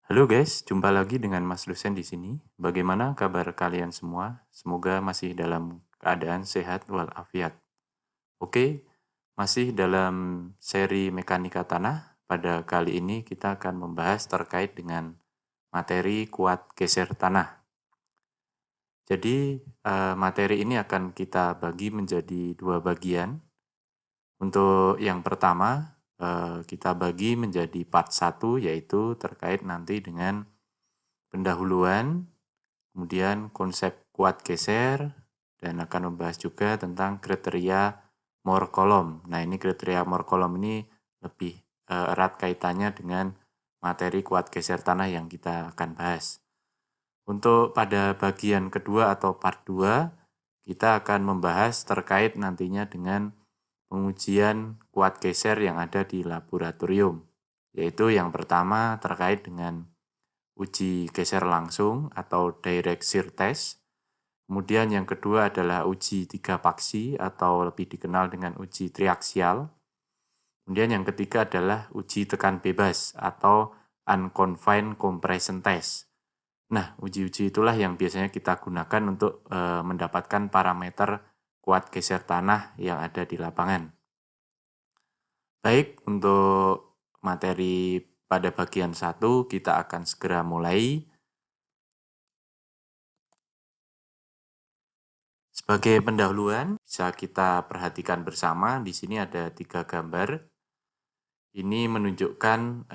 Halo guys, jumpa lagi dengan Mas Lusen di sini. Bagaimana kabar kalian semua? Semoga masih dalam keadaan sehat walafiat. Oke, masih dalam seri mekanika tanah. Pada kali ini kita akan membahas terkait dengan materi kuat geser tanah. Jadi materi ini akan kita bagi menjadi dua bagian. Untuk yang pertama, kita bagi menjadi part 1 yaitu terkait nanti dengan pendahuluan, kemudian konsep kuat geser, dan akan membahas juga tentang kriteria Moore column. Nah, ini kriteria Moore column ini lebih erat kaitannya dengan materi kuat geser tanah yang kita akan bahas. Untuk pada bagian kedua atau part 2, kita akan membahas terkait nantinya dengan pengujian kuat geser yang ada di laboratorium. Yaitu yang pertama terkait dengan uji geser langsung atau direct shear test. Kemudian yang kedua adalah uji tiga paksi atau lebih dikenal dengan uji triaksial. Kemudian yang ketiga adalah uji tekan bebas atau unconfined compression test. Nah, uji-uji itulah yang biasanya kita gunakan untuk mendapatkan parameter kuat geser tanah yang ada di lapangan. Baik, untuk materi pada bagian 1 kita akan segera mulai. Sebagai pendahuluan, bisa kita perhatikan bersama, di sini ada 3 gambar. Ini menunjukkan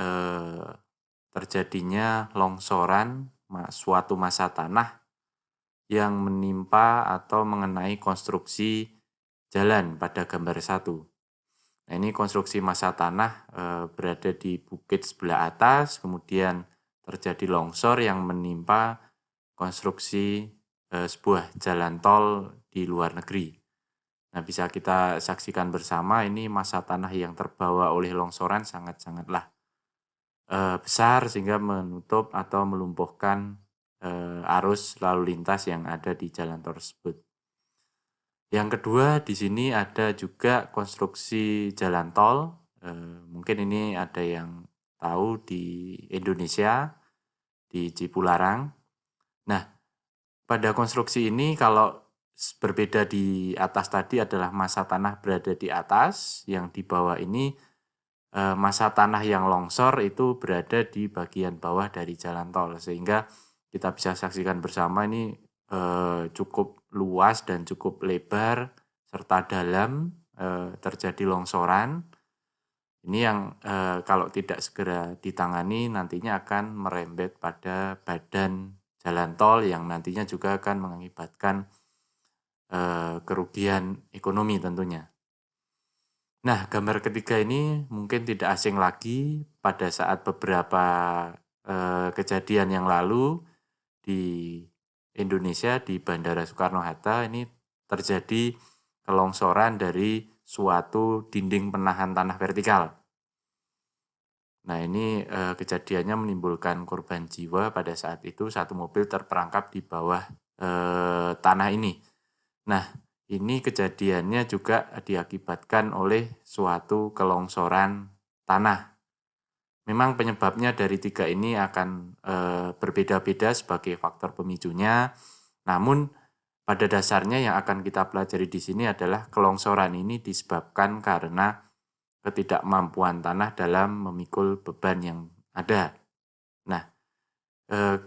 terjadinya longsoran suatu massa tanah yang menimpa atau mengenai konstruksi jalan pada gambar 1. Nah, ini konstruksi massa tanah berada di bukit sebelah atas, kemudian terjadi longsor yang menimpa konstruksi sebuah jalan tol di luar negeri. Nah, bisa kita saksikan bersama ini massa tanah yang terbawa oleh longsoran sangat-sangatlah besar sehingga menutup atau melumpuhkan arus lalu lintas yang ada di jalan tersebut. Yang kedua, di sini ada juga konstruksi jalan tol. Mungkin ini ada yang tahu di Indonesia, di Cipularang. Nah, pada konstruksi ini kalau berbeda di atas tadi adalah massa tanah berada di atas, yang di bawah ini massa tanah yang longsor itu berada di bagian bawah dari jalan tol. Sehingga kita bisa saksikan bersama ini cukup luas dan cukup lebar serta dalam terjadi longsoran. Ini yang kalau tidak segera ditangani nantinya akan merembet pada badan jalan tol yang nantinya juga akan mengakibatkan kerugian ekonomi tentunya. Nah, gambar ketiga ini mungkin tidak asing lagi pada saat beberapa kejadian yang lalu di Indonesia di Bandara Soekarno-Hatta ini terjadi kelongsoran dari suatu dinding penahan tanah vertikal. Nah, ini kejadiannya menimbulkan korban jiwa pada saat itu satu mobil terperangkap di bawah tanah ini. Nah, ini kejadiannya juga diakibatkan oleh suatu kelongsoran tanah. Memang penyebabnya dari 3 ini akan berbeda-beda sebagai faktor pemicunya. Namun pada dasarnya yang akan kita pelajari di sini adalah kelongsoran ini disebabkan karena ketidakmampuan tanah dalam memikul beban yang ada. Nah,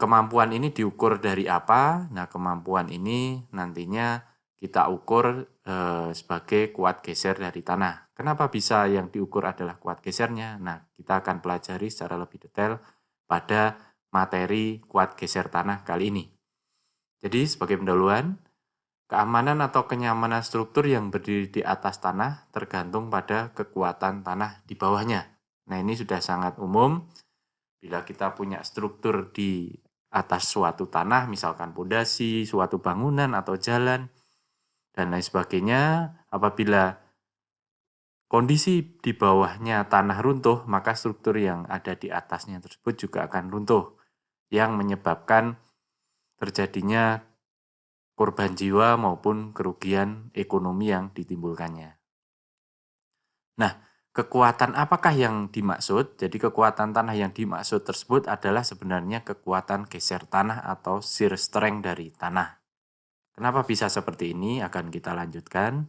kemampuan ini diukur dari apa? Nah, kemampuan ini nantinya kita ukur sebagai kuat geser dari tanah. Kenapa bisa yang diukur adalah kuat gesernya? Nah, kita akan pelajari secara lebih detail pada materi kuat geser tanah kali ini. Jadi, sebagai pendahuluan, keamanan atau kenyamanan struktur yang berdiri di atas tanah tergantung pada kekuatan tanah di bawahnya. Nah, ini sudah sangat umum. Bila kita punya struktur di atas suatu tanah, misalkan pondasi, suatu bangunan atau jalan, dan lain sebagainya, apabila kondisi di bawahnya tanah runtuh, maka struktur yang ada di atasnya tersebut juga akan runtuh, yang menyebabkan terjadinya korban jiwa maupun kerugian ekonomi yang ditimbulkannya. Nah, kekuatan apakah yang dimaksud? Jadi kekuatan tanah yang dimaksud tersebut adalah sebenarnya kekuatan geser tanah atau shear strength dari tanah. Kenapa bisa seperti ini? Akan kita lanjutkan.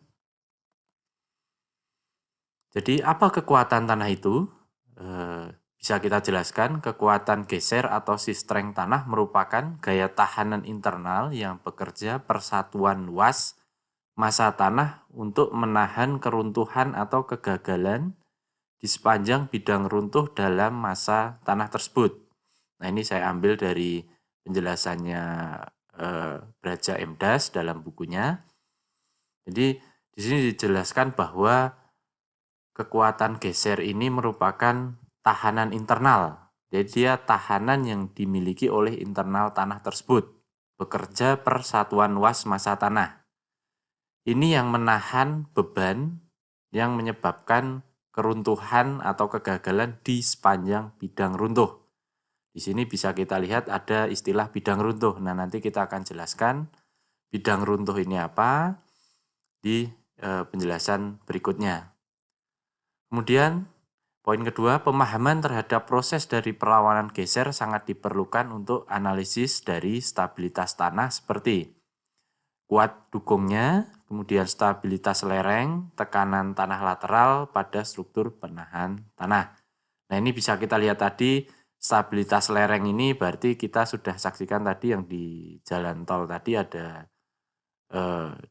Jadi apa kekuatan tanah itu? Bisa kita jelaskan, kekuatan geser atau shear strength tanah merupakan gaya tahanan internal yang bekerja persatuan luas massa tanah untuk menahan keruntuhan atau kegagalan di sepanjang bidang runtuh dalam massa tanah tersebut. Nah, ini saya ambil dari penjelasannya Braja Emdas dalam bukunya. Jadi di sini dijelaskan bahwa kekuatan geser ini merupakan tahanan internal. Jadi dia tahanan yang dimiliki oleh internal tanah tersebut. Bekerja persatuan luas massa tanah. Ini yang menahan beban yang menyebabkan keruntuhan atau kegagalan di sepanjang bidang runtuh. Di sini bisa kita lihat ada istilah bidang runtuh. Nah, nanti kita akan jelaskan bidang runtuh ini apa di penjelasan berikutnya. Kemudian, poin kedua, pemahaman terhadap proses dari perlawanan geser sangat diperlukan untuk analisis dari stabilitas tanah seperti kuat dukungnya, kemudian stabilitas lereng, tekanan tanah lateral pada struktur penahan tanah. Nah, ini bisa kita lihat tadi, stabilitas lereng ini berarti kita sudah saksikan tadi yang di jalan tol tadi ada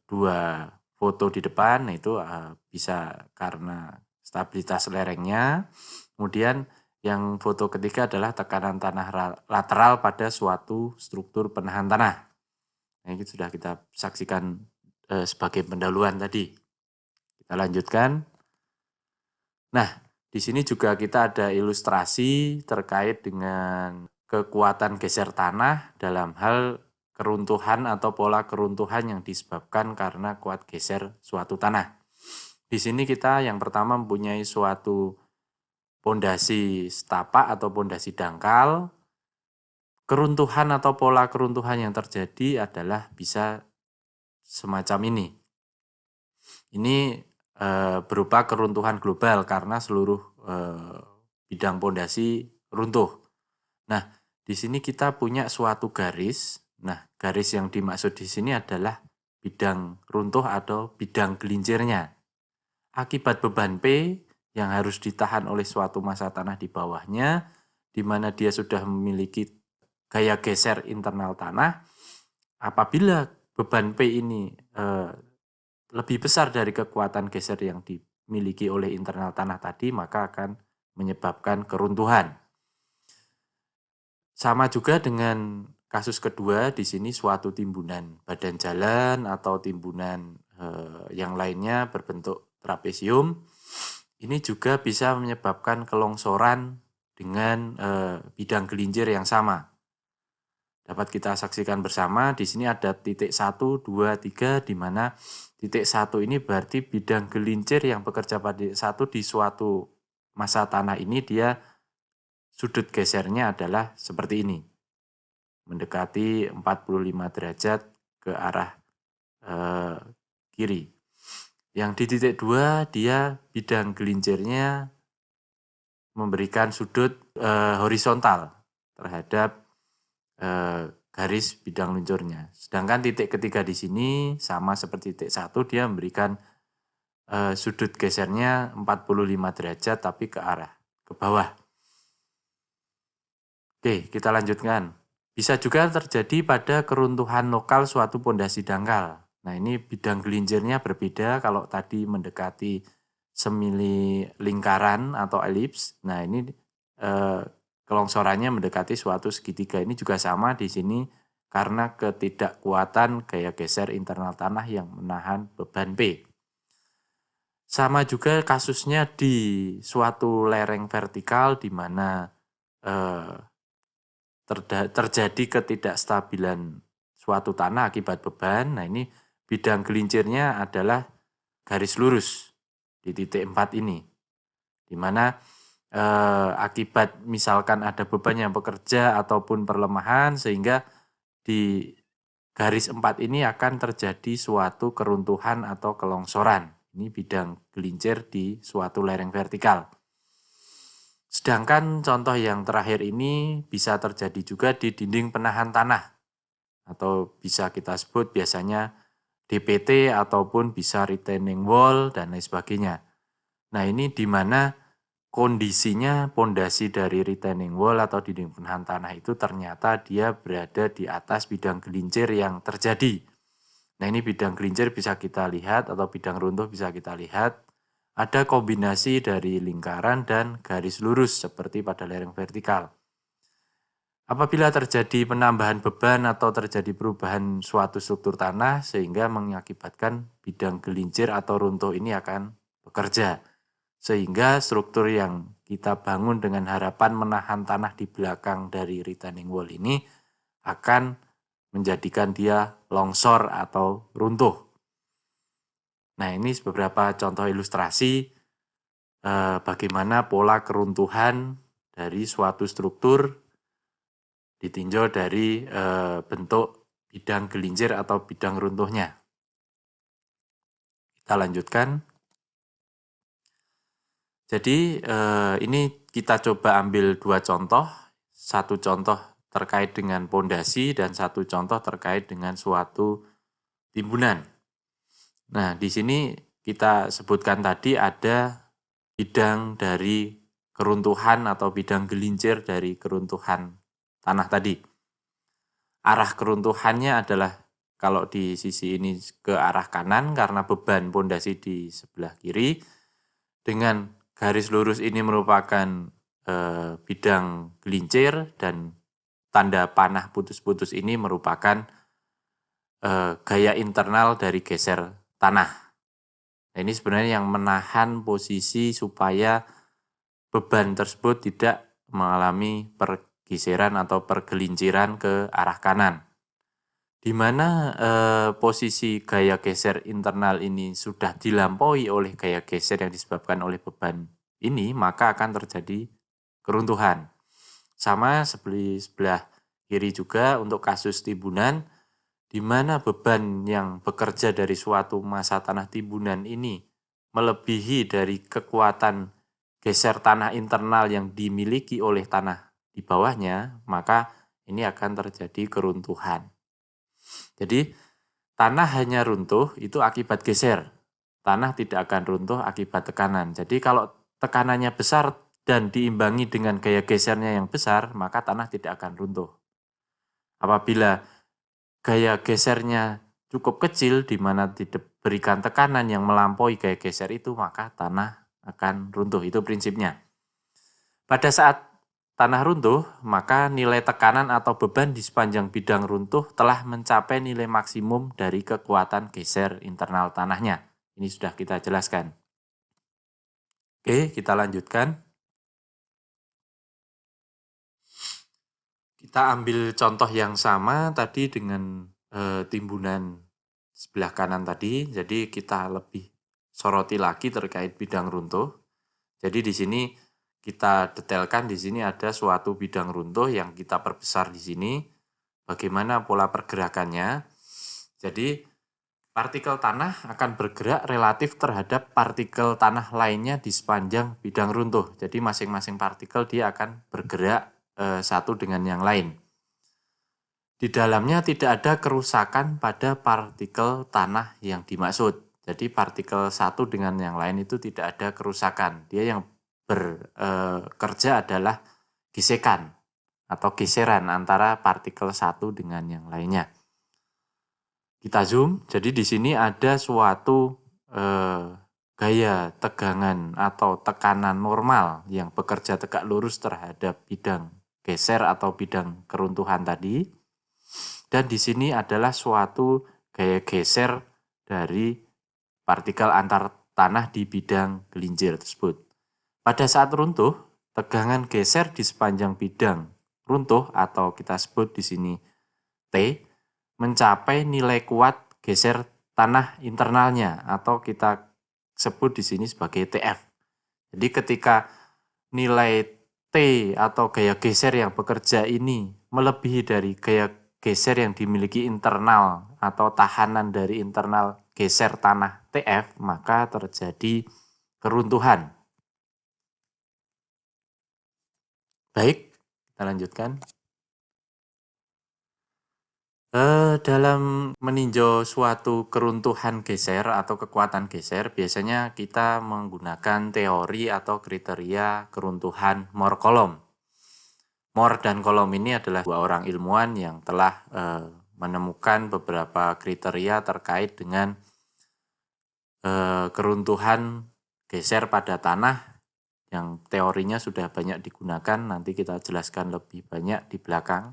dua foto di depan, nah itu bisa karena stabilitas lerengnya. Kemudian yang foto ketiga adalah tekanan tanah lateral pada suatu struktur penahan tanah. Nah, ini sudah kita saksikan sebagai pendahuluan tadi. Kita lanjutkan. Nah, di sini juga kita ada ilustrasi terkait dengan kekuatan geser tanah dalam hal keruntuhan atau pola keruntuhan yang disebabkan karena kuat geser suatu tanah. Di sini kita yang pertama mempunyai suatu pondasi setapak atau pondasi dangkal. Keruntuhan atau pola keruntuhan yang terjadi adalah bisa semacam ini. Ini berupa keruntuhan global karena seluruh bidang pondasi runtuh. Nah, di sini kita punya suatu garis. Nah, garis yang dimaksud di sini adalah bidang runtuh atau bidang gelincirnya. Akibat beban P yang harus ditahan oleh suatu massa tanah di bawahnya, di mana dia sudah memiliki gaya geser internal tanah, apabila beban P ini lebih besar dari kekuatan geser yang dimiliki oleh internal tanah tadi, maka akan menyebabkan keruntuhan. Sama juga dengan kasus kedua, di sini suatu timbunan badan jalan atau timbunan yang lainnya berbentuk trapesium. Ini juga bisa menyebabkan kelongsoran dengan bidang gelincir yang sama. Dapat kita saksikan bersama, di sini ada titik 1, 2, 3, di mana titik 1 ini berarti bidang gelincir yang bekerja pada titik 1 di suatu massa tanah ini dia sudut gesernya adalah seperti ini. Mendekati 45 derajat ke arah kiri. Yang di titik 2 dia bidang gelincirnya memberikan sudut horizontal terhadap garis bidang luncurnya. Sedangkan titik ketiga di sini sama seperti titik 1, dia memberikan sudut gesernya 45 derajat tapi ke arah ke bawah. Oke, kita lanjutkan. Bisa juga terjadi pada keruntuhan lokal suatu pondasi dangkal. Nah, ini bidang gelincirnya berbeda kalau tadi mendekati semili lingkaran atau elips. Nah, ini kelongsorannya mendekati suatu segitiga. Ini juga sama di sini karena ketidakkuatan gaya geser internal tanah yang menahan beban P. Sama juga kasusnya di suatu lereng vertikal di mana terjadi ketidakstabilan suatu tanah akibat beban. Nah, ini bidang gelincirnya adalah garis lurus di titik 4 ini. Di mana akibat misalkan ada beban yang bekerja ataupun perlemahan sehingga di garis 4 ini akan terjadi suatu keruntuhan atau kelongsoran. Ini bidang gelincir di suatu lereng vertikal. Sedangkan contoh yang terakhir ini bisa terjadi juga di dinding penahan tanah, atau bisa kita sebut biasanya DPT ataupun bisa retaining wall dan lain sebagainya. Nah, ini di mana kondisinya pondasi dari retaining wall atau dinding penahan tanah itu ternyata dia berada di atas bidang gelincir yang terjadi. Nah, ini bidang gelincir bisa kita lihat atau bidang runtuh bisa kita lihat. Ada kombinasi dari lingkaran dan garis lurus seperti pada lereng vertikal. Apabila terjadi penambahan beban atau terjadi perubahan suatu struktur tanah sehingga mengakibatkan bidang gelincir atau runtuh ini akan bekerja. Sehingga struktur yang kita bangun dengan harapan menahan tanah di belakang dari retaining wall ini akan menjadikan dia longsor atau runtuh. Nah, ini beberapa contoh ilustrasi bagaimana pola keruntuhan dari suatu struktur ditinjau dari bentuk bidang gelincir atau bidang runtuhnya. Kita lanjutkan. Jadi ini kita coba ambil dua contoh. Satu contoh terkait dengan pondasi dan satu contoh terkait dengan suatu timbunan. Nah, di sini kita sebutkan tadi ada bidang dari keruntuhan atau bidang gelincir dari keruntuhan tanah tadi. Arah keruntuhannya adalah kalau di sisi ini ke arah kanan karena beban pondasi di sebelah kiri. Dengan garis lurus ini merupakan bidang gelincir dan tanda panah putus-putus ini merupakan gaya internal dari geser tanah. Nah, ini sebenarnya yang menahan posisi supaya beban tersebut tidak mengalami pergeseran atau pergelinciran ke arah kanan. Di mana posisi gaya geser internal ini sudah dilampaui oleh gaya geser yang disebabkan oleh beban ini, maka akan terjadi keruntuhan. Sama seperti sebelah kiri juga untuk kasus timbunan, di mana beban yang bekerja dari suatu massa tanah timbunan ini melebihi dari kekuatan geser tanah internal yang dimiliki oleh tanah di bawahnya, maka ini akan terjadi keruntuhan. Jadi tanah hanya runtuh itu akibat geser. Tanah tidak akan runtuh akibat tekanan. Jadi kalau tekanannya besar dan diimbangi dengan gaya gesernya yang besar, maka tanah tidak akan runtuh. Apabila gaya gesernya cukup kecil di mana diberikan tekanan yang melampaui gaya geser itu, maka tanah akan runtuh. Itu prinsipnya. Pada saat tanah runtuh, maka nilai tekanan atau beban di sepanjang bidang runtuh telah mencapai nilai maksimum dari kekuatan geser internal tanahnya. Ini sudah kita jelaskan. Oke, kita lanjutkan. Kita ambil contoh yang sama tadi dengan timbunan sebelah kanan tadi. Jadi kita lebih soroti lagi terkait bidang runtuh. Jadi di sini kita detailkan, di sini ada suatu bidang runtuh yang kita perbesar di sini. Bagaimana pola pergerakannya? Jadi partikel tanah akan bergerak relatif terhadap partikel tanah lainnya di sepanjang bidang runtuh. Jadi masing-masing partikel dia akan bergerak satu dengan yang lain. Di dalamnya tidak ada kerusakan pada partikel tanah yang dimaksud. Jadi partikel satu dengan yang lain itu tidak ada kerusakan. Dia yang bekerja adalah gesekan atau geseran antara partikel satu dengan yang lainnya. Kita zoom, jadi di sini ada suatu gaya tegangan atau tekanan normal yang bekerja tegak lurus terhadap bidang geser atau bidang keruntuhan tadi. Dan di sini adalah suatu gaya geser dari partikel antar tanah di bidang gelincir tersebut. Pada saat runtuh, tegangan geser di sepanjang bidang runtuh atau kita sebut di sini T mencapai nilai kuat geser tanah internalnya atau kita sebut di sini sebagai TF. Jadi ketika nilai T atau gaya geser yang bekerja ini melebihi dari gaya geser yang dimiliki internal atau tahanan dari internal geser tanah TF, maka terjadi keruntuhan. Baik, kita lanjutkan. Dalam meninjau suatu keruntuhan geser atau kekuatan geser, biasanya kita menggunakan teori atau kriteria keruntuhan Mohr-Coulomb. Mohr dan Coulomb ini adalah dua orang ilmuwan yang telah menemukan beberapa kriteria terkait dengan keruntuhan geser pada tanah yang teorinya sudah banyak digunakan, nanti kita jelaskan lebih banyak di belakang.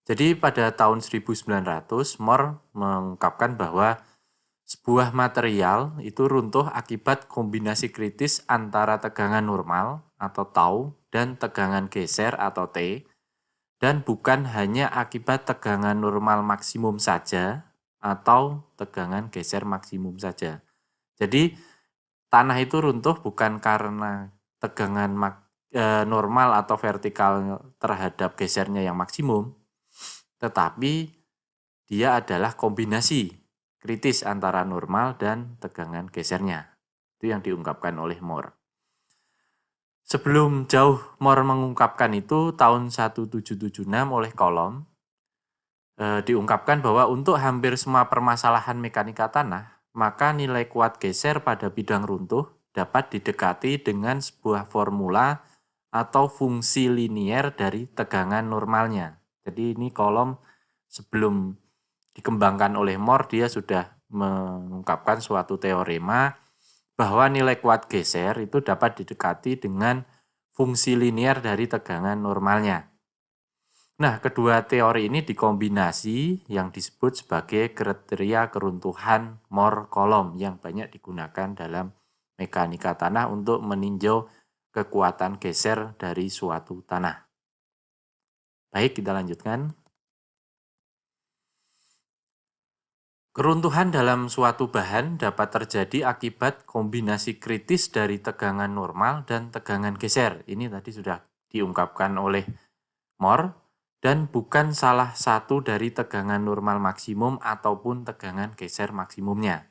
Jadi pada tahun 1900, Mohr mengungkapkan bahwa sebuah material itu runtuh akibat kombinasi kritis antara tegangan normal atau tau dan tegangan geser atau T, dan bukan hanya akibat tegangan normal maksimum saja atau tegangan geser maksimum saja. Jadi tanah itu runtuh bukan karena tegangan normal atau vertikal terhadap gesernya yang maksimum, tetapi dia adalah kombinasi kritis antara normal dan tegangan gesernya. Itu yang diungkapkan oleh Mohr. Sebelum jauh Mohr mengungkapkan itu, tahun 1776 oleh Coulomb diungkapkan bahwa untuk hampir semua permasalahan mekanika tanah, maka nilai kuat geser pada bidang runtuh dapat didekati dengan sebuah formula atau fungsi linier dari tegangan normalnya. Jadi ini Coulomb sebelum dikembangkan oleh Mohr, dia sudah mengungkapkan suatu teorema bahwa nilai kuat geser itu dapat didekati dengan fungsi linier dari tegangan normalnya. Nah, kedua teori ini dikombinasi yang disebut sebagai kriteria keruntuhan Mohr-Coulomb yang banyak digunakan dalam mekanika tanah untuk meninjau kekuatan geser dari suatu tanah. Baik, kita lanjutkan. Keruntuhan dalam suatu bahan dapat terjadi akibat kombinasi kritis dari tegangan normal dan tegangan geser. Ini tadi sudah diungkapkan oleh Mohr, dan bukan salah satu dari tegangan normal maksimum ataupun tegangan geser maksimumnya,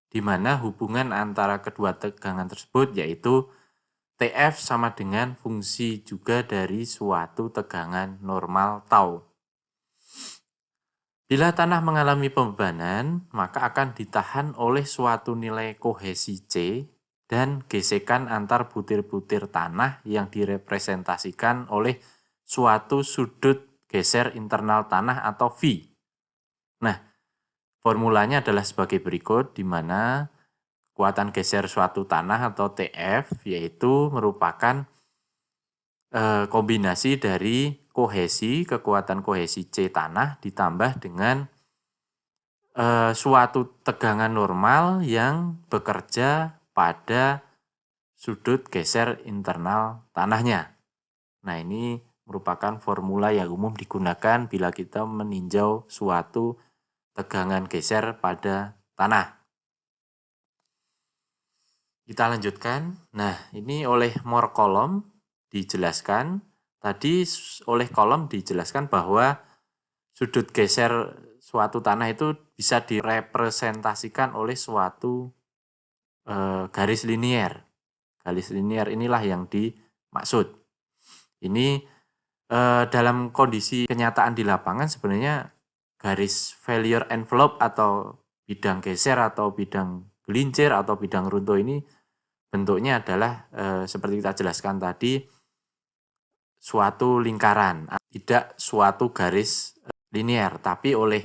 di mana hubungan antara kedua tegangan tersebut yaitu TF sama dengan fungsi juga dari suatu tegangan normal tau. Bila tanah mengalami pembebanan, maka akan ditahan oleh suatu nilai kohesi C dan gesekan antar butir-butir tanah yang direpresentasikan oleh suatu sudut geser internal tanah atau V. Nah, formulanya adalah sebagai berikut, di mana kekuatan geser suatu tanah atau TF yaitu merupakan kombinasi dari kekuatan kohesi C tanah ditambah dengan suatu tegangan normal yang bekerja pada sudut geser internal tanahnya. Nah, ini merupakan formula yang umum digunakan bila kita meninjau suatu tegangan geser pada tanah. Kita lanjutkan. Nah, ini oleh Mohr-Coulomb dijelaskan. Tadi oleh Coulomb dijelaskan bahwa sudut geser suatu tanah itu bisa direpresentasikan oleh suatu garis linier. Garis linier inilah yang dimaksud. Ini dalam kondisi kenyataan di lapangan sebenarnya garis failure envelope atau bidang geser atau bidang gelincir atau bidang runtuh ini bentuknya adalah seperti kita jelaskan tadi, suatu lingkaran, tidak suatu garis linier, tapi oleh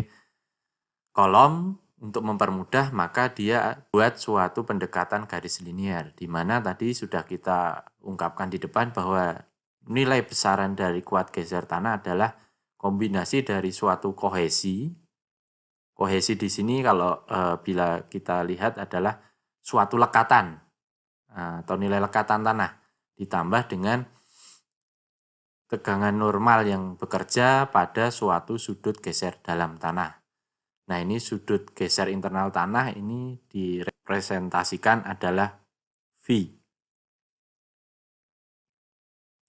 Coulomb untuk mempermudah maka dia buat suatu pendekatan garis linier, di mana tadi sudah kita ungkapkan di depan bahwa nilai besaran dari kuat geser tanah adalah kombinasi dari suatu kohesi. Kohesi di sini kalau bila kita lihat adalah suatu lekatan atau nilai lekatan tanah ditambah dengan tegangan normal yang bekerja pada suatu sudut geser dalam tanah. Nah, ini sudut geser internal tanah ini direpresentasikan adalah V.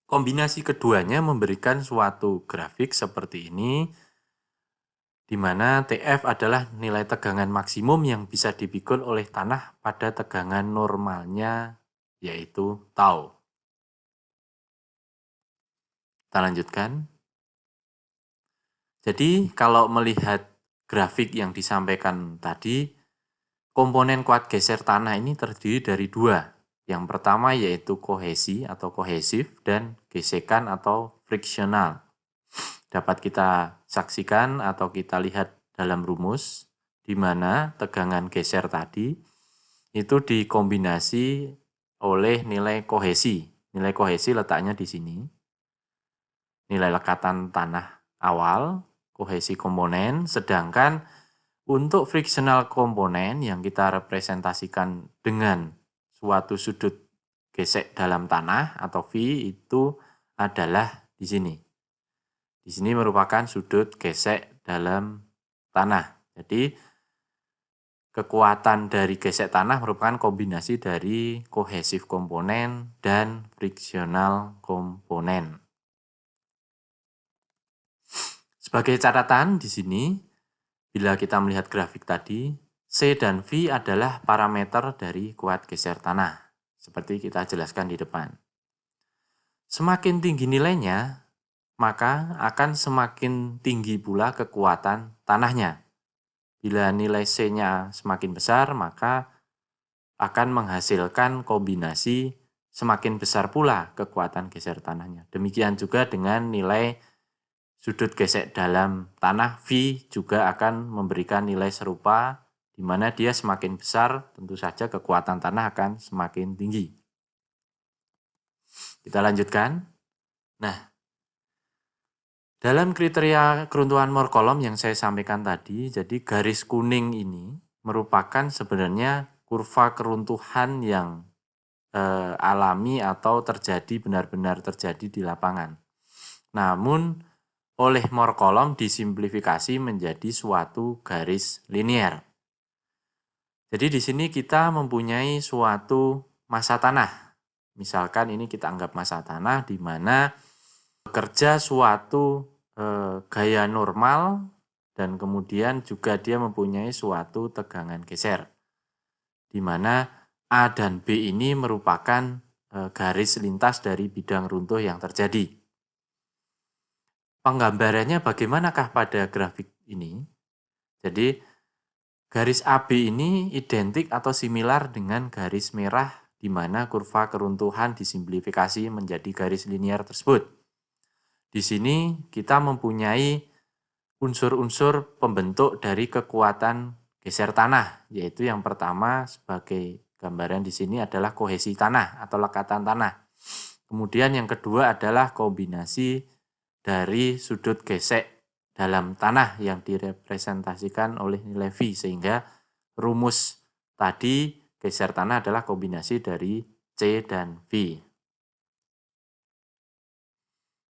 Kombinasi keduanya memberikan suatu grafik seperti ini. di mana TF adalah nilai tegangan maksimum yang bisa dipikul oleh tanah pada tegangan normalnya, yaitu tau. Kita lanjutkan. Jadi kalau melihat grafik yang disampaikan tadi, komponen kuat geser tanah ini terdiri dari dua. Yang pertama yaitu kohesi atau kohesif dan gesekan atau friksional. Dapat kita saksikan atau kita lihat dalam rumus, di mana tegangan geser tadi itu dikombinasi oleh nilai kohesi. Nilai kohesi letaknya di sini. Nilai lekatan tanah awal, kohesi komponen, sedangkan untuk friksional komponen yang kita representasikan dengan suatu sudut gesek dalam tanah atau V itu adalah di sini. Di sini merupakan sudut gesek dalam tanah. Jadi kekuatan dari gesek tanah merupakan kombinasi dari kohesif komponen dan friksional komponen. Sebagai catatan di sini, bila kita melihat grafik tadi, C dan V adalah parameter dari kuat geser tanah, seperti kita jelaskan di depan. Semakin tinggi nilainya, maka akan semakin tinggi pula kekuatan tanahnya. Bila nilai C-nya semakin besar, maka akan menghasilkan kombinasi semakin besar pula kekuatan geser tanahnya. Demikian juga dengan nilai sudut gesek dalam tanah V juga akan memberikan nilai serupa, di mana dia semakin besar, tentu saja kekuatan tanah akan semakin tinggi. Kita lanjutkan. Nah, dalam kriteria keruntuhan Moore-Coulomb yang saya sampaikan tadi, jadi garis kuning ini merupakan sebenarnya kurva keruntuhan yang alami atau terjadi benar-benar terjadi di lapangan. Namun, oleh Moore-Coulomb disimplifikasi menjadi suatu garis linier. Jadi di sini kita mempunyai suatu massa tanah. Misalkan ini kita anggap massa tanah di mana bekerja suatu gaya normal dan kemudian juga dia mempunyai suatu tegangan geser. Di mana A dan B ini merupakan garis lintas dari bidang runtuh yang terjadi. Penggambarannya bagaimanakah pada grafik ini? Jadi garis AB ini identik atau similar dengan garis merah di mana kurva keruntuhan disimplifikasi menjadi garis linier tersebut. Di sini kita mempunyai unsur-unsur pembentuk dari kekuatan geser tanah, yaitu yang pertama sebagai gambaran di sini adalah kohesi tanah atau lekatan tanah. Kemudian yang kedua adalah kombinasi dari sudut gesek dalam tanah yang direpresentasikan oleh nilai V, sehingga rumus tadi geser tanah adalah kombinasi dari C dan V.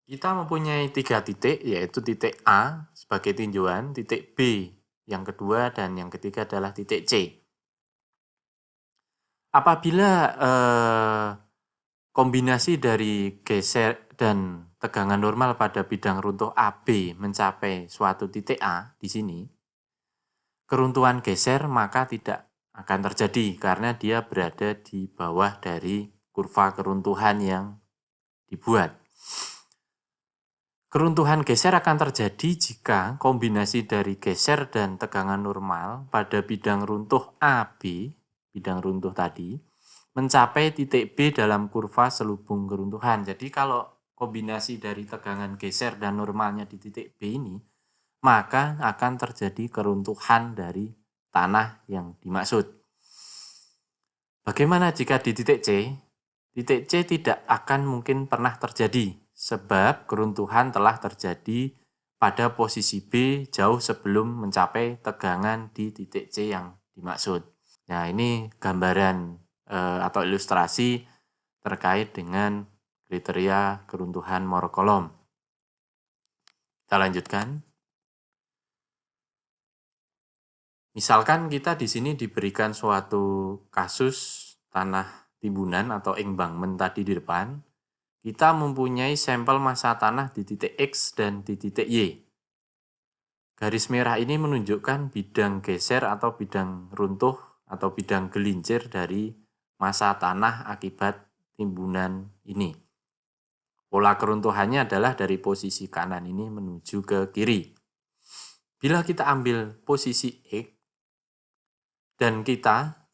Kita mempunyai 3 titik, yaitu titik A sebagai tinjauan, titik B yang kedua, dan yang ketiga adalah titik C. Apabila kombinasi dari geser dan tegangan normal pada bidang runtuh AB mencapai suatu titik A di sini, keruntuhan geser maka tidak akan terjadi karena dia berada di bawah dari kurva keruntuhan yang dibuat. Keruntuhan geser akan terjadi jika kombinasi dari geser dan tegangan normal pada bidang runtuh AB, bidang runtuh tadi, mencapai titik B dalam kurva selubung keruntuhan. Jadi kalau kombinasi dari tegangan geser dan normalnya di titik B ini, maka akan terjadi keruntuhan dari tanah yang dimaksud. Bagaimana jika di titik C? Titik C tidak akan mungkin pernah terjadi, sebab keruntuhan telah terjadi pada posisi B jauh sebelum mencapai tegangan di titik C yang dimaksud. Nah, ini gambaran atau ilustrasi terkait dengan kriteria keruntuhan Moore-Coulomb. Kita lanjutkan. Misalkan kita di sini diberikan suatu kasus tanah timbunan atau embankment tadi di depan, kita mempunyai sampel massa tanah di titik X dan di titik Y. Garis merah ini menunjukkan bidang geser atau bidang runtuh atau bidang gelincir dari massa tanah akibat timbunan ini. Pola keruntuhannya adalah dari posisi kanan ini menuju ke kiri. Bila kita ambil posisi X dan kita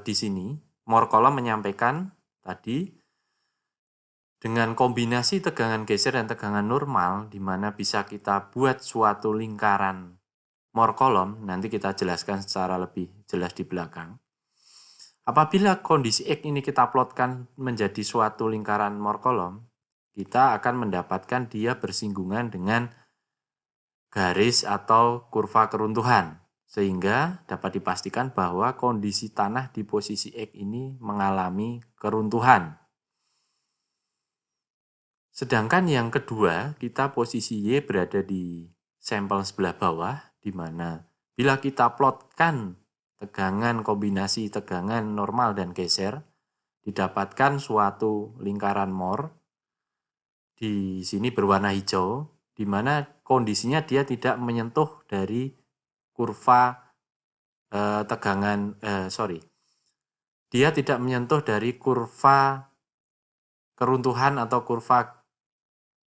di sini, Morkolom menyampaikan tadi dengan kombinasi tegangan geser dan tegangan normal, di mana bisa kita buat suatu lingkaran Morkolom, nanti kita jelaskan secara lebih jelas di belakang. Apabila kondisi X ini kita plotkan menjadi suatu lingkaran Morkolom, kita akan mendapatkan dia bersinggungan dengan garis atau kurva keruntuhan, sehingga dapat dipastikan bahwa kondisi tanah di posisi X ini mengalami keruntuhan. Sedangkan yang kedua, kita posisi Y berada di sampel sebelah bawah, di mana bila kita plotkan tegangan kombinasi tegangan normal dan geser, didapatkan suatu lingkaran Mohr di sini berwarna hijau, di mana kondisinya dia tidak menyentuh dari kurva dia tidak menyentuh dari kurva keruntuhan atau kurva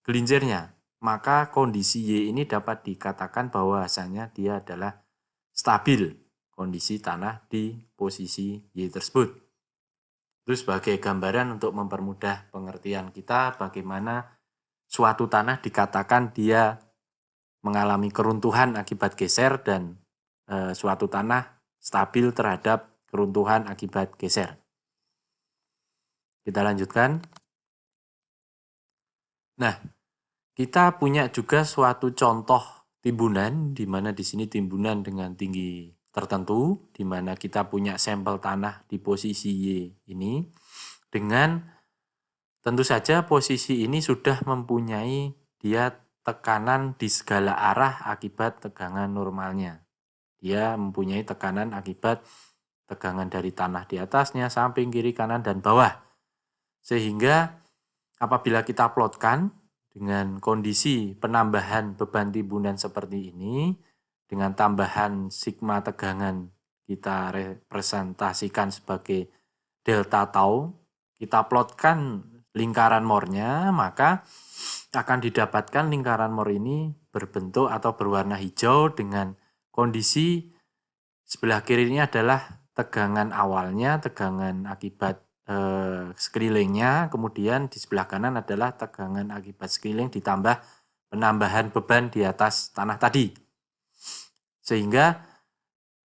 gelincirnya, maka kondisi Y ini dapat dikatakan bahwasanya dia adalah stabil kondisi tanah di posisi Y tersebut. Itu sebagai gambaran untuk mempermudah pengertian kita bagaimana suatu tanah dikatakan dia mengalami keruntuhan akibat geser dan suatu tanah stabil terhadap keruntuhan akibat geser. Kita lanjutkan. Nah, kita punya juga suatu contoh timbunan, di mana di sini timbunan dengan tinggi tertentu, di mana kita punya sampel tanah di posisi Y ini, dengan tentu saja posisi ini sudah mempunyai dia tekanan di segala arah akibat tegangan normalnya. Dia mempunyai tekanan akibat tegangan dari tanah di atasnya, samping, kiri, kanan, dan bawah. Sehingga apabila kita plotkan dengan kondisi penambahan beban timbunan seperti ini, dengan tambahan sigma tegangan kita representasikan sebagai delta tau, kita plotkan lingkaran Mohrnya, maka akan didapatkan lingkaran Mohr ini berbentuk atau berwarna hijau dengan kondisi sebelah kirinya adalah tegangan awalnya, tegangan akibat sekelilingnya, kemudian di sebelah kanan adalah tegangan akibat sekeliling ditambah penambahan beban di atas tanah tadi. Sehingga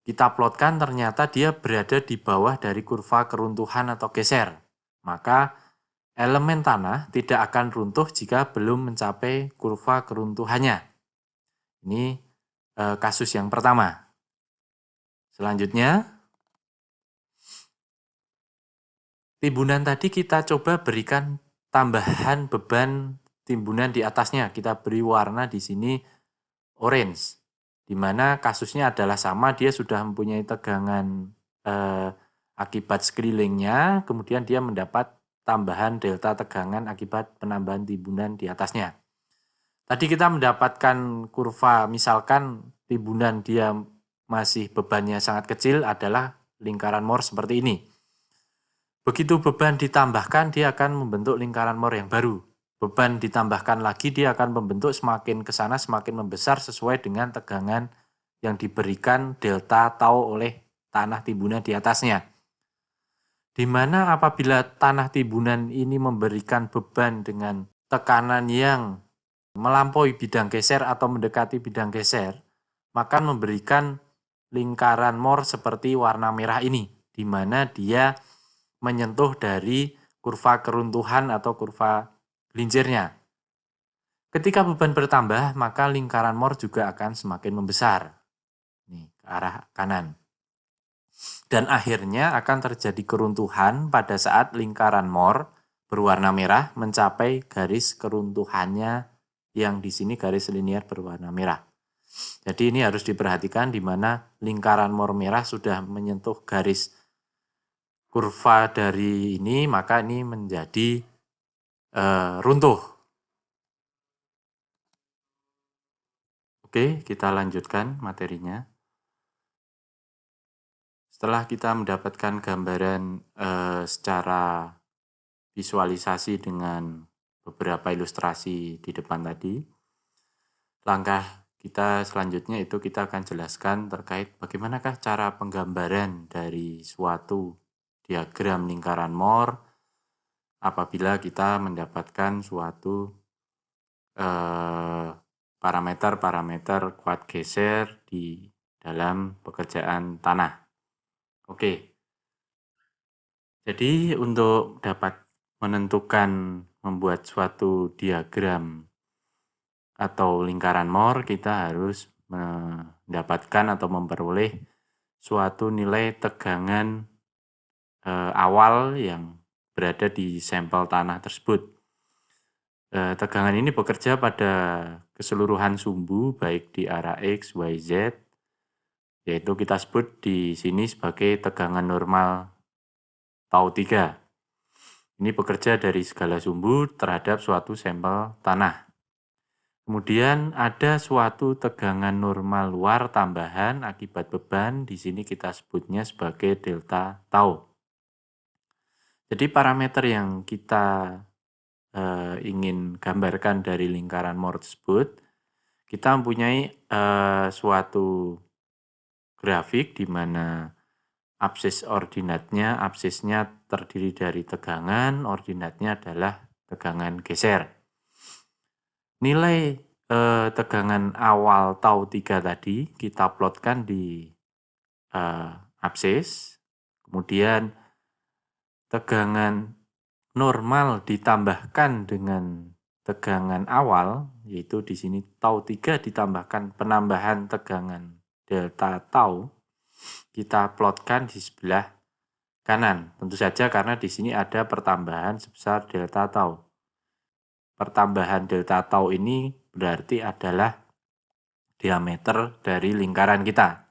kita plotkan ternyata dia berada di bawah dari kurva keruntuhan atau geser. Maka elemen tanah tidak akan runtuh jika belum mencapai kurva keruntuhannya. Ini kasus yang pertama. Selanjutnya, timbunan tadi kita coba berikan tambahan beban timbunan di atasnya. Kita beri warna di sini orange, di mana kasusnya adalah sama, dia sudah mempunyai tegangan akibat sekelilingnya, kemudian dia mendapat tambahan delta tegangan akibat penambahan timbunan di atasnya. Tadi kita mendapatkan kurva, misalkan timbunan dia masih bebannya sangat kecil adalah lingkaran Mohr seperti ini. Begitu beban ditambahkan, dia akan membentuk lingkaran Mohr yang baru. Beban ditambahkan lagi, dia akan membentuk semakin ke sana semakin membesar sesuai dengan tegangan yang diberikan delta tau oleh tanah timbunan di atasnya. Di mana apabila tanah timbunan ini memberikan beban dengan tekanan yang melampaui bidang geser atau mendekati bidang geser, maka memberikan lingkaran Mohr seperti warna merah ini, di mana dia menyentuh dari kurva keruntuhan atau kurva gelincirnya. Ketika beban bertambah, maka lingkaran Mohr juga akan semakin membesar. Nih, ke arah kanan. Dan akhirnya akan terjadi keruntuhan pada saat lingkaran Mohr berwarna merah mencapai garis keruntuhannya yang di sini garis linier berwarna merah. Jadi ini harus diperhatikan di mana lingkaran Mohr merah sudah menyentuh garis kurva dari ini, maka ini menjadi runtuh. Oke, kita lanjutkan materinya. Setelah kita mendapatkan gambaran secara visualisasi dengan beberapa ilustrasi di depan tadi, langkah kita selanjutnya itu kita akan jelaskan terkait bagaimanakah cara penggambaran dari suatu diagram lingkaran Moore apabila kita mendapatkan suatu parameter-parameter kuat geser di dalam pekerjaan tanah. Oke, jadi untuk dapat menentukan membuat suatu diagram atau lingkaran Moore, kita harus mendapatkan atau memperoleh suatu nilai tegangan awal yang berada di sampel tanah tersebut. Tegangan ini bekerja pada keseluruhan sumbu baik di arah X, Y, Z, yaitu kita sebut di sini sebagai tegangan normal tau 3. Ini bekerja dari segala sumbu terhadap suatu sampel tanah. Kemudian ada suatu tegangan normal luar tambahan akibat beban, di sini kita sebutnya sebagai delta tau. Jadi parameter yang kita ingin gambarkan dari lingkaran Moore tersebut, kita mempunyai suatu grafik di mana absisnya terdiri dari tegangan, ordinatnya adalah tegangan geser. Nilai tegangan awal tau 3 tadi kita plotkan di absis, kemudian tegangan normal ditambahkan dengan tegangan awal, yaitu di sini tau 3 ditambahkan penambahan tegangan delta tau, kita plotkan di sebelah kanan. Tentu saja karena di sini ada pertambahan sebesar delta tau. Pertambahan delta tau ini berarti adalah diameter dari lingkaran kita.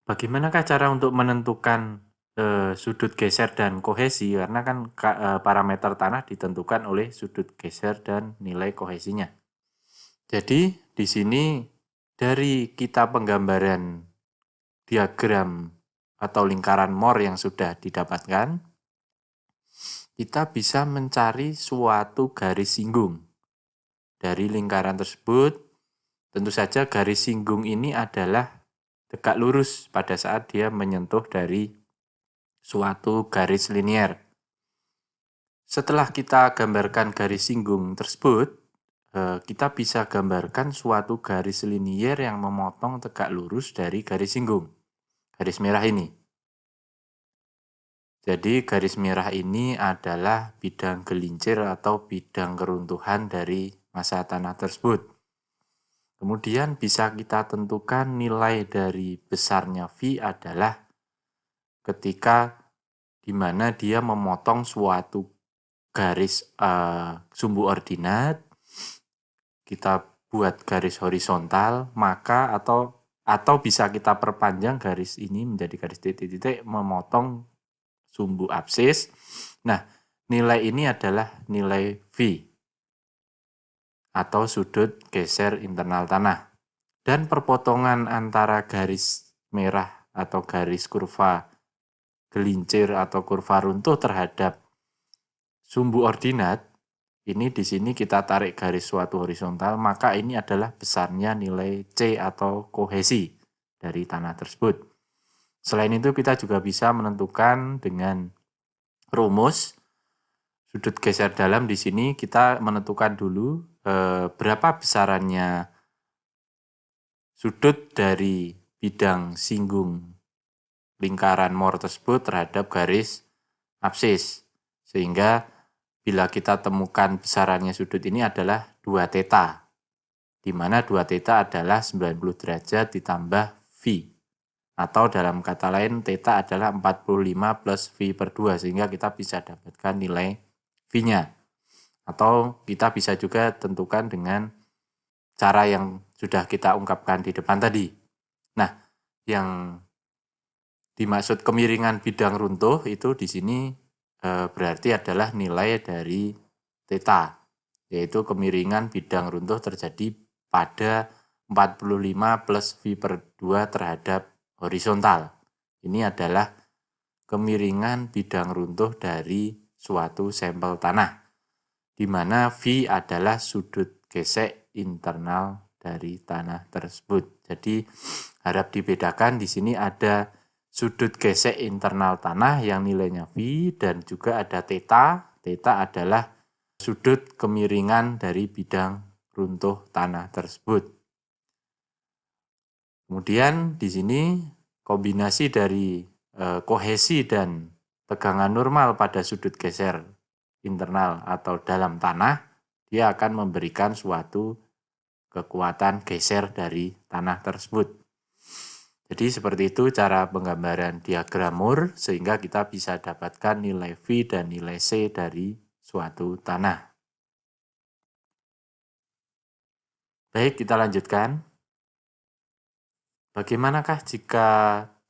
Bagaimanakah cara untuk menentukan sudut geser dan kohesi, karena kan parameter tanah ditentukan oleh sudut geser dan nilai kohesinya. Jadi di sini dari kita penggambaran diagram atau lingkaran Moore yang sudah didapatkan, kita bisa mencari suatu garis singgung dari lingkaran tersebut. Tentu saja garis singgung ini adalah tegak lurus pada saat dia menyentuh dari suatu garis linier. Setelah kita gambarkan garis singgung tersebut, kita bisa gambarkan suatu garis linier yang memotong tegak lurus dari garis singgung, garis merah ini. Jadi garis merah ini adalah bidang gelincir atau bidang keruntuhan dari massa tanah tersebut. Kemudian bisa kita tentukan nilai dari besarnya V adalah ketika di mana dia memotong suatu garis sumbu ordinat, kita buat garis horizontal, maka atau bisa kita perpanjang garis ini menjadi garis titik-titik memotong sumbu absis. Nah, nilai ini adalah nilai V atau sudut geser internal tanah. Dan perpotongan antara garis merah atau garis kurva gelincir atau kurva runtuh terhadap sumbu ordinat, ini di sini kita tarik garis suatu horizontal, maka ini adalah besarnya nilai C atau kohesi dari tanah tersebut. Selain itu kita juga bisa menentukan dengan rumus sudut geser dalam. Di sini kita menentukan dulu berapa besarannya sudut dari bidang singgung lingkaran Moore tersebut terhadap garis absis. Sehingga bila kita temukan besarannya sudut ini adalah 2 theta, di mana 2 theta adalah 90 derajat ditambah V. Atau dalam kata lain, theta adalah 45 plus V per 2, sehingga kita bisa dapatkan nilai V-nya. Atau kita bisa juga tentukan dengan cara yang sudah kita ungkapkan di depan tadi. Nah, yang dimaksud kemiringan bidang runtuh itu di sini berarti adalah nilai dari theta, yaitu kemiringan bidang runtuh terjadi pada 45 plus V per 2 terhadap horizontal. Ini adalah kemiringan bidang runtuh dari suatu sampel tanah, di mana V adalah sudut gesek internal dari tanah tersebut. Jadi harap dibedakan, di sini ada sudut gesek internal tanah yang nilainya V dan juga ada theta. Theta adalah sudut kemiringan dari bidang runtuh tanah tersebut. Kemudian di sini kombinasi dari kohesi dan tegangan normal pada sudut geser internal atau dalam tanah, dia akan memberikan suatu kekuatan geser dari tanah tersebut. Jadi seperti itu cara penggambaran diagram Moore sehingga kita bisa dapatkan nilai V dan nilai C dari suatu tanah. Baik, kita lanjutkan. Bagaimanakah jika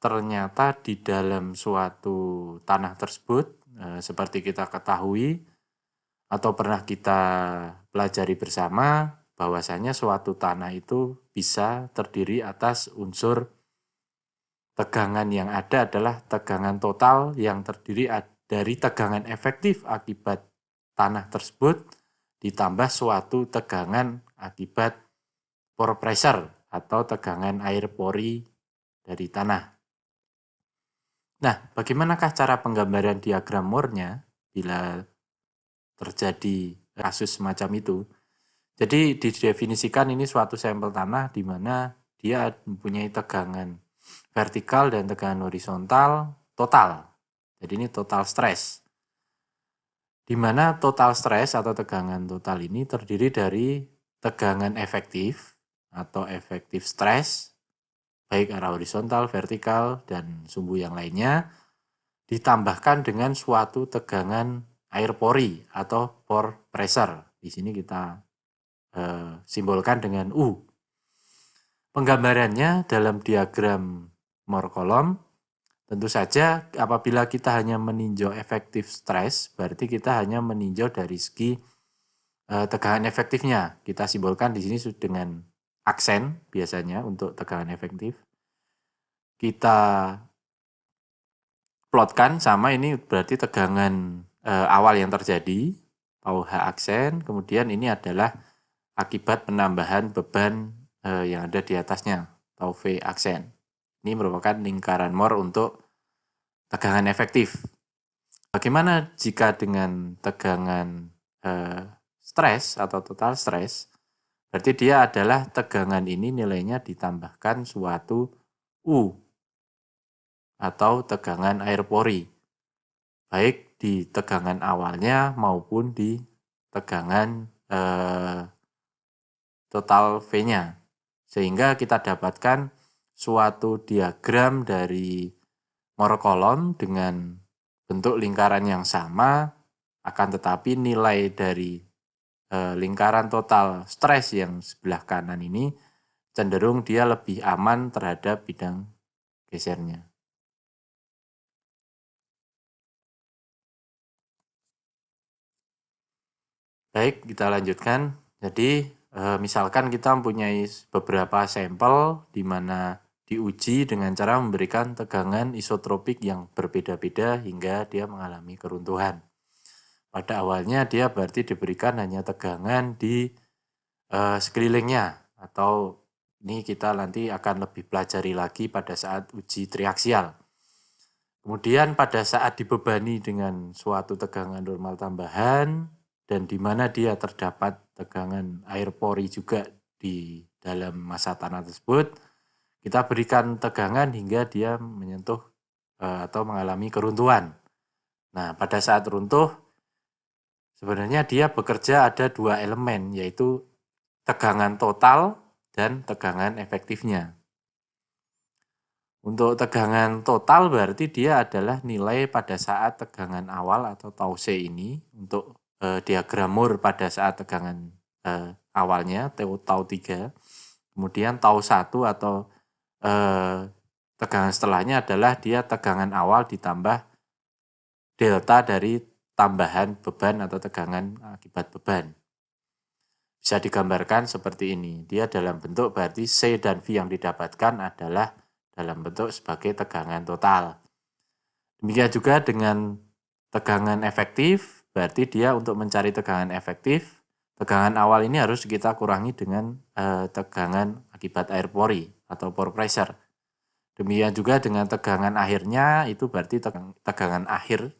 ternyata di dalam suatu tanah tersebut, seperti kita ketahui atau pernah kita pelajari bersama, bahwasanya suatu tanah itu bisa terdiri atas unsur tegangan yang ada adalah tegangan total yang terdiri dari tegangan efektif akibat tanah tersebut ditambah suatu tegangan akibat pore pressure atau tegangan air pori dari tanah. Nah, bagaimanakah cara penggambaran diagram Moore-nya bila terjadi kasus semacam itu? Jadi didefinisikan ini suatu sampel tanah di mana dia mempunyai tegangan vertikal dan tegangan horizontal total. Jadi ini total stress. Di mana total stress atau tegangan total ini terdiri dari tegangan efektif atau efektif stress, baik arah horizontal, vertikal, dan sumbu yang lainnya, ditambahkan dengan suatu tegangan air pori atau pore pressure. Di sini kita simbolkan dengan U. Penggambarannya dalam diagram Moore column, tentu saja apabila kita hanya meninjau efektif stress, berarti kita hanya meninjau dari segi tegangan efektifnya. Kita simbolkan di sini dengan aksen biasanya untuk tegangan efektif. Kita plotkan sama ini berarti tegangan awal yang terjadi, tau H aksen, kemudian ini adalah akibat penambahan beban yang ada di atasnya, tau V aksen. Ini merupakan lingkaran Moore untuk tegangan efektif. Bagaimana jika dengan tegangan stres atau total stres? Berarti dia adalah tegangan ini nilainya ditambahkan suatu U atau tegangan air pori, baik di tegangan awalnya maupun di tegangan total V-nya. Sehingga kita dapatkan suatu diagram dari Moore column dengan bentuk lingkaran yang sama, akan tetapi nilai dari lingkaran total stres yang sebelah kanan ini cenderung dia lebih aman terhadap bidang gesernya. Baik, kita lanjutkan. Jadi misalkan kita mempunyai beberapa sampel di mana diuji dengan cara memberikan tegangan isotropik yang berbeda-beda hingga dia mengalami keruntuhan. Pada awalnya dia berarti diberikan hanya tegangan di sekelilingnya, atau ini kita nanti akan lebih pelajari lagi pada saat uji triaksial. Kemudian pada saat dibebani dengan suatu tegangan normal tambahan dan di mana dia terdapat tegangan air pori juga di dalam massa tanah tersebut, kita berikan tegangan hingga dia menyentuh atau mengalami keruntuhan. Nah, pada saat runtuh, sebenarnya dia bekerja ada dua elemen, yaitu tegangan total dan tegangan efektifnya. Untuk tegangan total berarti dia adalah nilai pada saat tegangan awal atau tau C ini. Untuk diagram Moore pada saat tegangan awalnya, tau 3. Kemudian tau 1 atau tegangan setelahnya adalah dia tegangan awal ditambah delta dari tambahan beban atau tegangan akibat beban. bisa digambarkan seperti ini. Dia dalam bentuk berarti C dan V yang didapatkan adalah dalam bentuk sebagai tegangan total. Demikian juga dengan tegangan efektif, berarti dia untuk mencari tegangan efektif, tegangan awal ini harus kita kurangi dengan tegangan akibat air pori atau pore pressure. Demikian juga dengan tegangan akhirnya, itu berarti tegangan akhir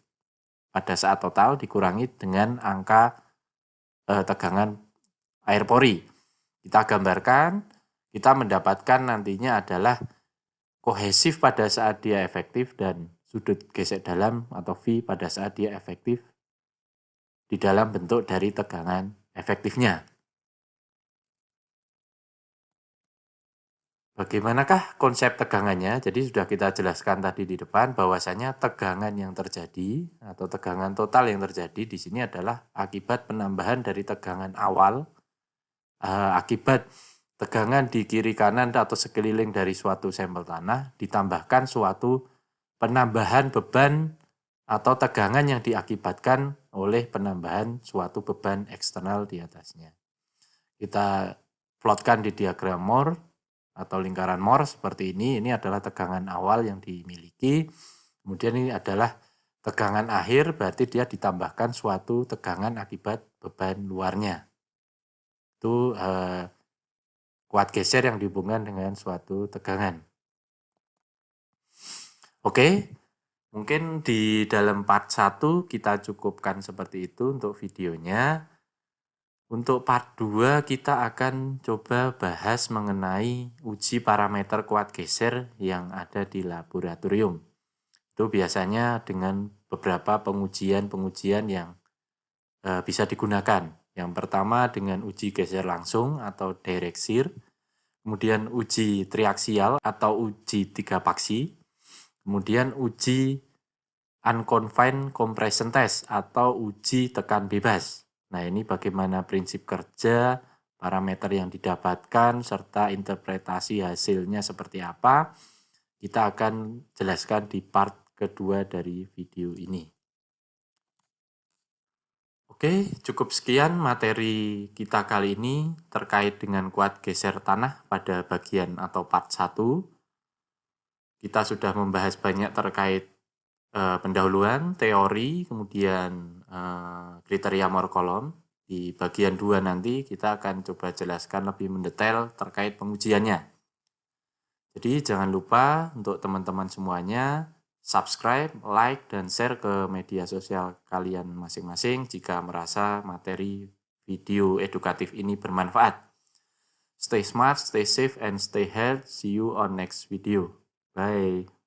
pada saat total dikurangi dengan angka tegangan air pori. Kita gambarkan, kita mendapatkan nantinya adalah kohesif pada saat dia efektif dan sudut gesek dalam atau V pada saat dia efektif di dalam bentuk dari tegangan efektifnya. Bagaimanakah konsep tegangannya? Jadi sudah kita jelaskan tadi di depan bahwasanya tegangan yang terjadi atau tegangan total yang terjadi di sini adalah akibat penambahan dari tegangan awal, akibat tegangan di kiri kanan atau sekeliling dari suatu sampel tanah ditambahkan suatu penambahan beban atau tegangan yang diakibatkan oleh penambahan suatu beban eksternal di atasnya. Kita plotkan di diagram Moore atau lingkaran Moore seperti ini adalah tegangan awal yang dimiliki, kemudian ini adalah tegangan akhir, berarti dia ditambahkan suatu tegangan akibat beban luarnya. Itu kuat geser yang dihubungkan dengan suatu tegangan. Oke, mungkin di dalam part 1 kita cukupkan seperti itu untuk videonya. Untuk part 2 kita akan coba bahas mengenai uji parameter kuat geser yang ada di laboratorium. Itu biasanya dengan beberapa pengujian-pengujian yang bisa digunakan. Yang pertama dengan uji geser langsung atau direct shear, kemudian uji triaksial atau uji 3 paksi, kemudian uji unconfined compression test atau uji tekan bebas. Nah, ini bagaimana prinsip kerja, parameter yang didapatkan, serta interpretasi hasilnya seperti apa, kita akan jelaskan di part kedua dari video ini. Oke, cukup sekian materi kita kali ini terkait dengan kuat geser tanah pada bagian atau part 1. Kita sudah membahas banyak terkait pendahuluan, teori, kemudian kriteria Moore-Coulomb. Di bagian 2 nanti kita akan coba jelaskan lebih mendetail terkait pengujiannya. Jadi jangan lupa untuk teman-teman semuanya subscribe, like, dan share ke media sosial kalian masing-masing jika merasa materi video edukatif ini bermanfaat. Stay smart, stay safe, and stay healthy. See you on next video. Bye.